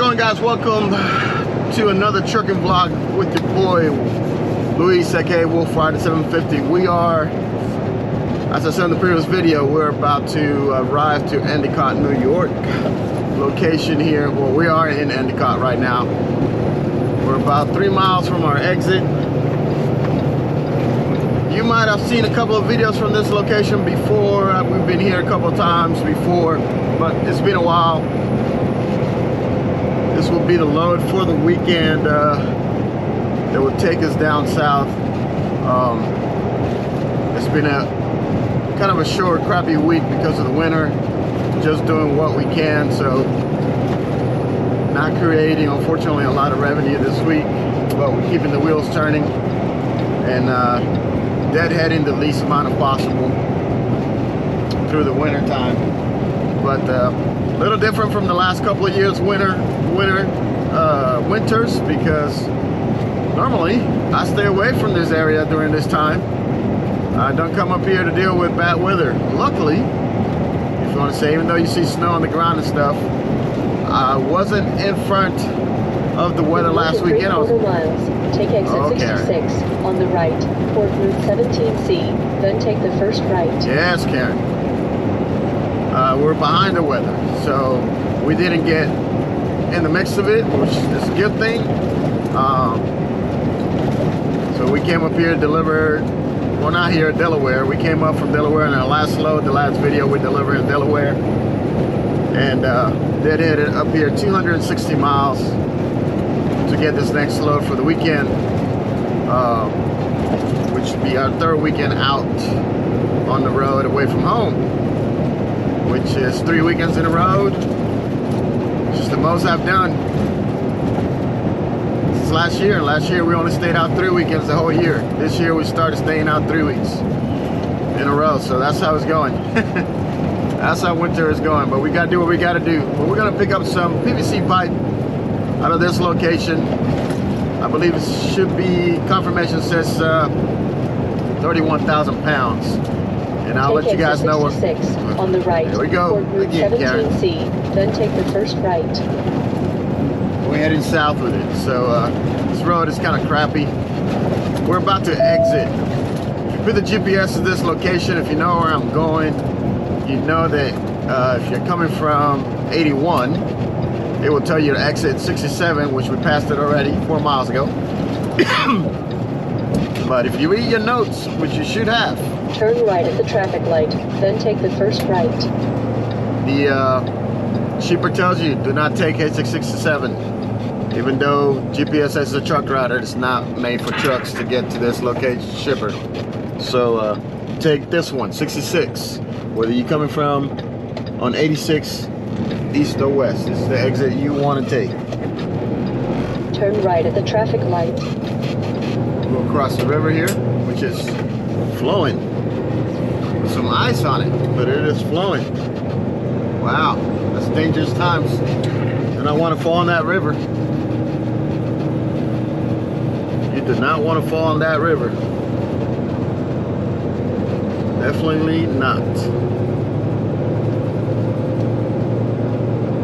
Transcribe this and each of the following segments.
going, guys? Welcome to another trucking vlog with your boy Luis, aka Wolf Rider 750. We are, as I said in the previous video, we're about to arrive to Endicott, New York. Location here, well, we are in Endicott right now. We're about 3 miles from our exit. You might have seen a couple of videos from this location before. We've been here a couple of times before, but it's been a while. This will be the load for the weekend that will take us down south. It's been a kind of a short, crappy week because of the winter. Just doing what we can, so not creating, unfortunately, a lot of revenue this week, but we're keeping the wheels turning and deadheading the least amount of possible through the winter time. But a little different from the last couple of years winters, because normally I stay away from this area during this time. I don't come up here to deal with bad weather. Luckily, if you want to say, even though you see snow on the ground and stuff, I wasn't in front of the weather last weekend. I was, miles. Take exit 66 on the right, Port Route 17C, then take the first right. Yes, Karen. We're behind the weather, so we didn't get in the mix of it, which is a good thing. So we came up here to deliver, well, not here at Delaware. We came up from Delaware in our last load, the last video we delivered in Delaware. And deadheaded up here 260 miles to get this next load for the weekend, which should be our third weekend out on the road away from home, which is 3 weekends in a row. It's the most I've done since last year. Last year we only stayed out 3 weekends the whole year. This year we started staying out 3 weeks in a row, so that's how it's going. That's how winter is going, but we gotta do what we gotta do. But we're gonna pick up some PVC pipe out of this location. I believe it should be, confirmation says 31,000 pounds. And I'll let you guys know what. On the right. There we go. Again, 17C, then take the first right. We're heading south with it. So this road is kind of crappy. We're about to exit. If you put the GPS at this location, if you know where I'm going, you know that if you're coming from 81, it will tell you to exit 67, which we passed it already 4 miles ago. But if you read your notes, which you should have, turn right at the traffic light, then take the first right. The shipper tells you do not take exit 67, even though GPS says it's a truck router. It's not made for trucks to get to this location, shipper. So take this one, 66. Whether you're coming from on 86, east or west, it's the exit you want to take. Turn right at the traffic light. We'll cross the river here, which is flowing with some ice on it, but it is flowing. Wow, that's dangerous times. And I want to fall in that river. You do not want to fall in that river. Definitely not.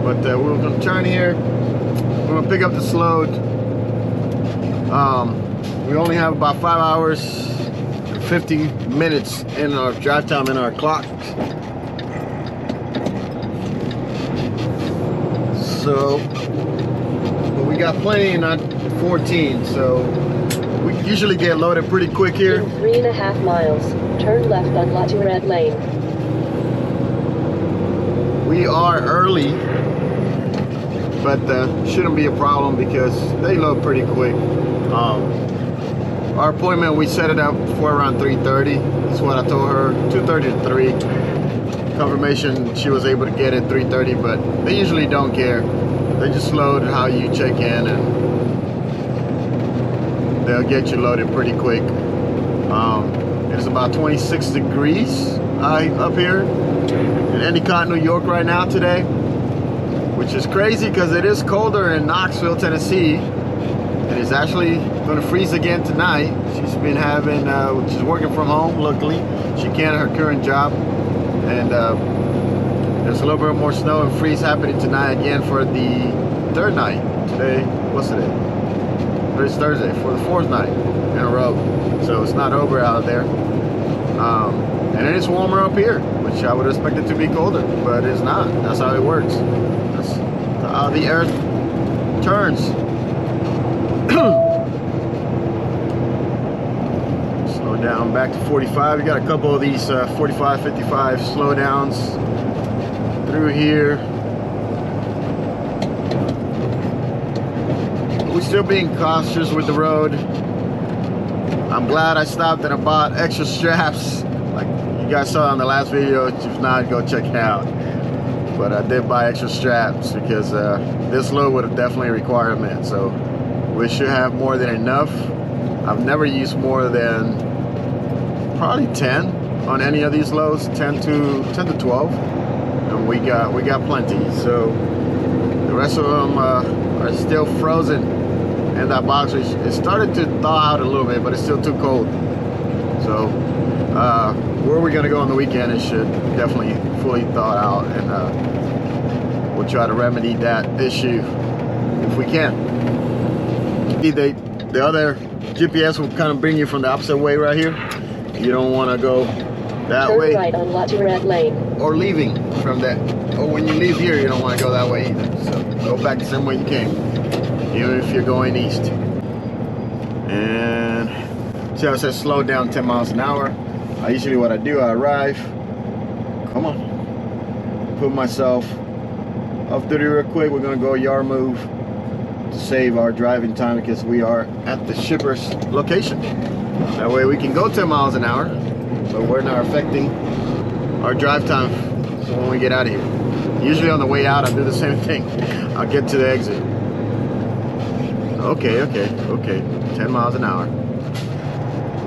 But we're going to turn here. We're going to pick up this load. We only have about 5 hours and 50 minutes in our drive time in our clock. So, but we got plenty, not 14. So we usually get loaded pretty quick here. In 3.5 miles, turn left on La Tourette Lane. We are early, but shouldn't be a problem because they load pretty quick. Our appointment, we set it up for around 3:30. That's what I told her, 2:30 to 3. Confirmation she was able to get it 3:30, but they usually don't care. They just load how you check in and they'll get you loaded pretty quick. It's about 26 degrees up here in Endicott, New York right now today, which is crazy because it is colder in Knoxville, Tennessee. It is actually going to freeze again tonight. She's been having, she's working from home, luckily. She can't at her current job. And there's a little bit more snow and freeze happening tonight again for the third night. Today, what's today? Today's Thursday, for the fourth night in a row. So it's not over out there. And it is warmer up here, which I would expect it to be colder, but it's not. That's how it works. That's how the earth turns. Slow down back to 45. You got a couple of these 45, 55 slow downs through here. We're still being cautious with the road. I'm glad I stopped and I bought extra straps. Like you guys saw on the last video. If not, go check it out. But I did buy extra straps because this load would have definitely required them. So we should have more than enough. I've never used more than probably 10 on any of these loads, 10 to 12, and we got plenty. So the rest of them are still frozen. And that box, it started to thaw out a little bit, but it's still too cold. So where we're gonna go on the weekend, it should definitely fully thaw out, and we'll try to remedy that issue if we can. The other GPS will kind of bring you from the opposite way right here. You don't want to go that Turn way. right on Latouret Lane. Or leaving from that. Or when you leave here, you don't want to go that way either. So go back the same way you came, even if you're going east. And see how it says slow down 10 miles an hour. Usually what I do, I arrive. Come on. Put myself off duty real quick. We're going to go yard move to save our driving time because we are at the shipper's location. That way we can go 10 miles an hour, but we're not affecting our drive time when we get out of here. Usually on the way out, I do the same thing. I'll get to the exit. Okay. 10 miles an hour.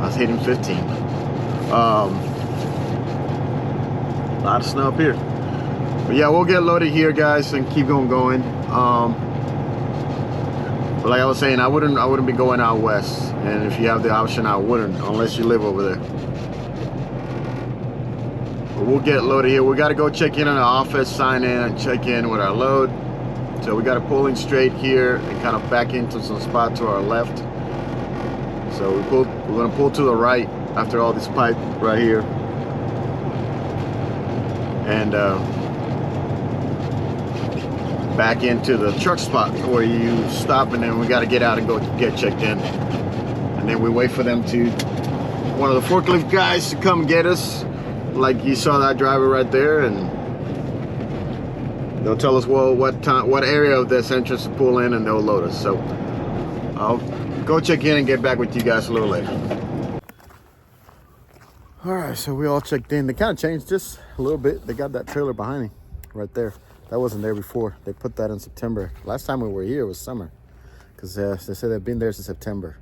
I was hitting 15. A lot of snow up here. But yeah, we'll get loaded here, guys, and keep on going. But like I was saying, I wouldn't be going out west. And if you have the option, I wouldn't, unless you live over there. But we'll get loaded here. We got to go check in on the office, sign in, and check in with our load. So we got to pull in straight here and kind of back into some spot to our left. So we're going to pull to the right after all this pipe right here. And back into the truck spot where you stop, and then we got to get out and go get checked in. And then we wait for them to, one of the forklift guys to come get us, like you saw that driver right there, and they'll tell us, well, what area of this entrance to pull in, and they'll load us. So I'll go check in and get back with you guys a little later. All right, so we all checked in. They kind of changed just a little bit. They got that trailer behind me right there. That wasn't there before. They put that in September. Last time we were here was summer, because they said they've been there since September.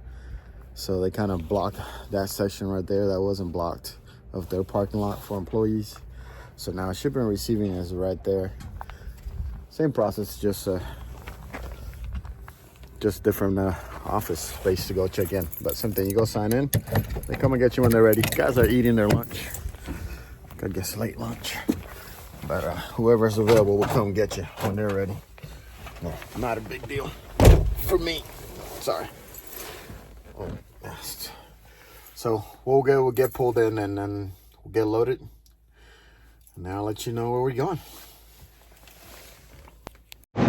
So they kind of blocked that section right there that wasn't blocked of their parking lot for employees. So now shipping and receiving is right there. Same process, just different office space to go check in. But same thing, you go sign in. They come and get you when they're ready. Guys are eating their lunch. I guess late lunch. But whoever's available will come get you when they're ready. No, not a big deal for me. Sorry. So we'll get pulled in, and then we'll get loaded. And now I'll let you know where we're going. All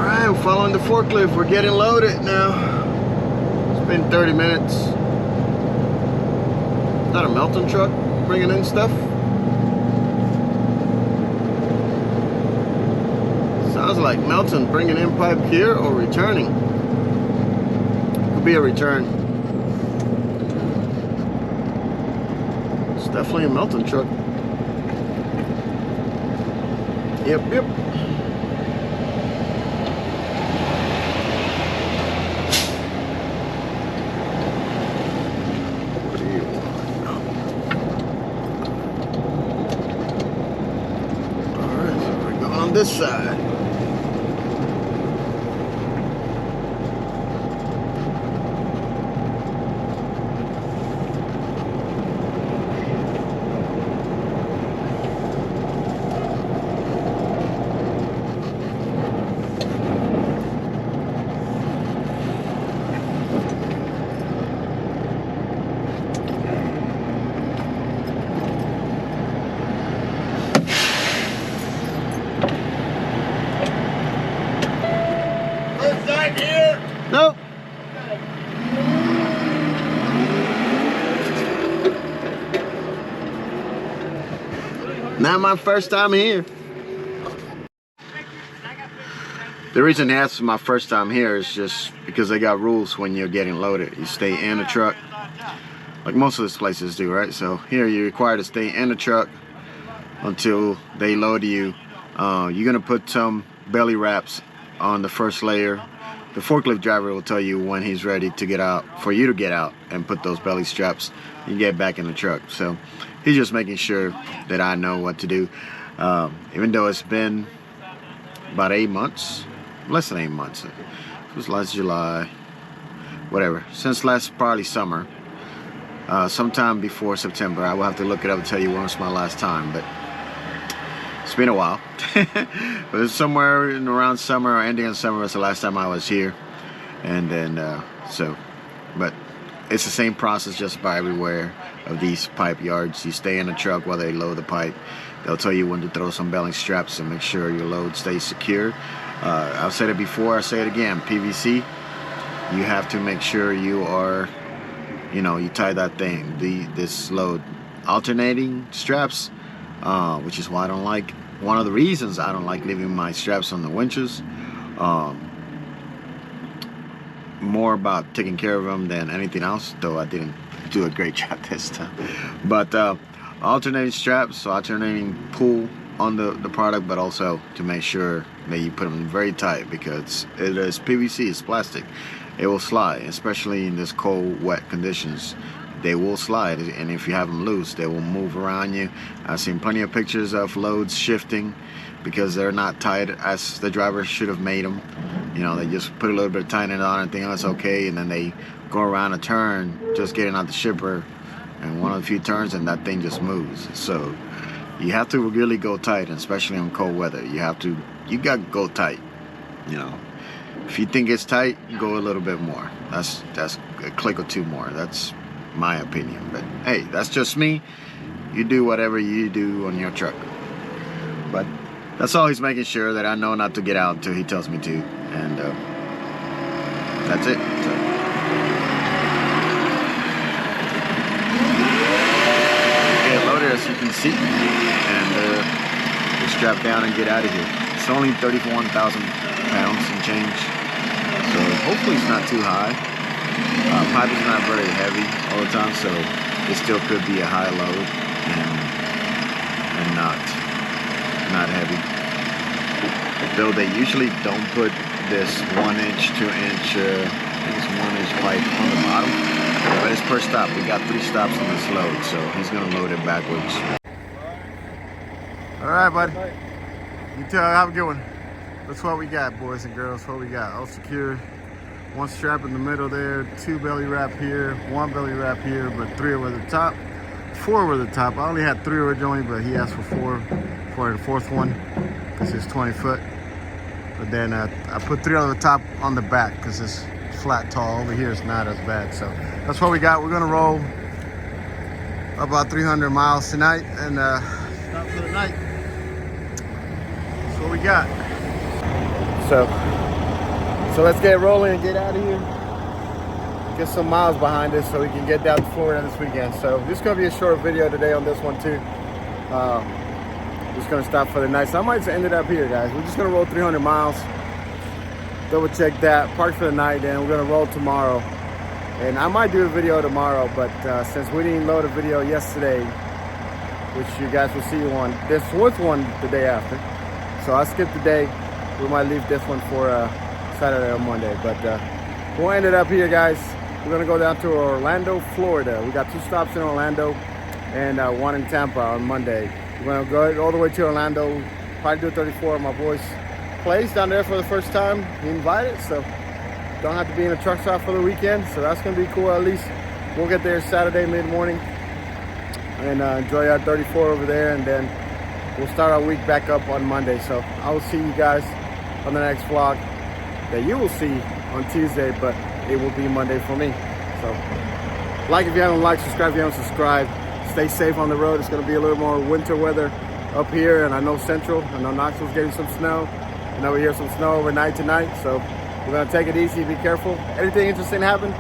right, we're following the forklift. We're getting loaded now. It's been 30 minutes. Is that a Melton truck bringing in stuff? Sounds like Melton bringing in pipe here or returning. Could be a return. It's definitely a Melton truck. Yep. What do you want? All right, so we're going on this side. Not my first time here. The reason that's my first time here is just because they got rules when you're getting loaded. You stay in the truck, like most of these places do, right? So here you're required to stay in the truck until they load you. You're gonna put some belly wraps on the first layer. The forklift driver will tell you when he's ready to get out, for you to get out and put those belly straps and get back in the truck. So he's just making sure that I know what to do. Even though it's been about 8 months, less than 8 months. It was last July, whatever. Since last probably summer, sometime before September. I will have to look it up and tell you when was my last time, but it's been a while. It was somewhere in around summer or ending of summer was the last time I was here. And then, but it's the same process just about everywhere of these pipe yards. You stay in the truck while they load the pipe. They'll tell you when to throw some belly straps to make sure your load stays secure. I've said it before, I say it again, PVC, you have to make sure you are, you tie that thing, this load. Alternating straps, which is why I don't like, one of the reasons I don't like leaving my straps on the winches. More about taking care of them than anything else, though I didn't do a great job this time. But alternating straps, so alternating pull on the product, but also to make sure that you put them very tight, because it is PVC, it's plastic. It will slide, especially in this cold, wet conditions. They will slide, and if you have them loose, they will move around you. I've seen plenty of pictures of loads shifting because they're not tight as the driver should have made them. They just put a little bit of tightening on and think, oh, it's okay, and then they go around a turn, just getting out the shipper, and one of the few turns, and that thing just moves. So you have to really go tight, especially in cold weather. You got to go tight. If you think it's tight, go a little bit more. That's a click or two more. That's my opinion. But hey, that's just me. You do whatever you do on your truck. But that's all he's making sure that I know not to get out until he tells me to. And that's it. So. Get loaded, as you can see, and we'll strap down and get out of here. It's only 31,000 pounds and change, so hopefully it's not too high. Pipe is not very heavy all the time, so it still could be a high load and not heavy. Though they usually don't put this 1 inch, 2 inch, I think it's 1 inch pipe on the bottom, but it's per stop. We got 3 stops on this load, so he's gonna load it backwards. All right, buddy. You tell, have a good one. That's what we got, boys and girls. What we got? All secure. 1 strap in the middle there, 2 belly wrap here, 1 belly wrap here, but 3 over the top, 4 over the top. I only had 3 originally, but he asked for 4 for the 4th one because it's 20 foot. But then I put 3 over the top on the back because it's flat tall. Over here it's not as bad. So that's what we got. We're gonna roll about 300 miles tonight and stop for the night. That's what we got. So let's get rolling and get out of here. Get some miles behind us so we can get down to Florida this weekend. So this is gonna be a short video today on this one too. Just gonna stop for the night. So I might just end it up here, guys. We're just gonna roll 300 miles. Double check that, park for the night, and we're gonna roll tomorrow. And I might do a video tomorrow, but since we didn't load a video yesterday, which you guys will see on this 4th one the day after. So I skipped the day. We might leave this one for Saturday or Monday, but we'll end it up here, guys. We're gonna go down to Orlando, Florida. We got 2 stops in Orlando and 1 in Tampa on Monday. We're gonna go all the way to Orlando, probably do 34 at my boy's place down there for the first time. He invited, so don't have to be in a truck stop for the weekend, so that's gonna be cool. At least we'll get there Saturday mid-morning and enjoy our 34 over there, and then we'll start our week back up on Monday. So I will see you guys on the next vlog that you will see on Tuesday, but it will be Monday for me. So like if you haven't liked, subscribe if you haven't subscribed. Stay safe on the road. It's going to be a little more winter weather up here, and I know Central. I know Knoxville's getting some snow. I know we hear some snow overnight tonight, so we're going to take it easy, be careful. Anything interesting happen,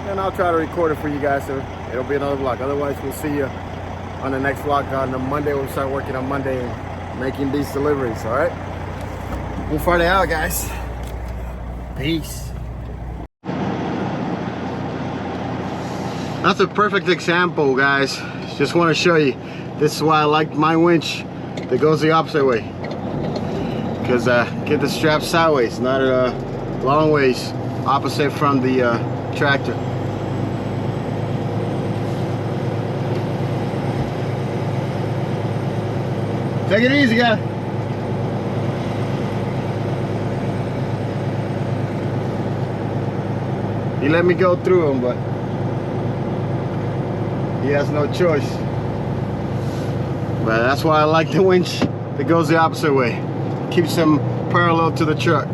then I'll try to record it for you guys, so it'll be another vlog. Otherwise, we'll see you on the next vlog on the Monday. We'll start working on Monday and making these deliveries, all right? We'll Friday out, guys. Peace. That's a perfect example, guys. Just want to show you. This is why I like my winch that goes the opposite way. Because get the strap sideways, not long ways opposite from the tractor. Take it easy, guy. He let me go through him, but he has no choice. But that's why I like the winch that goes the opposite way. Keeps him parallel to the truck.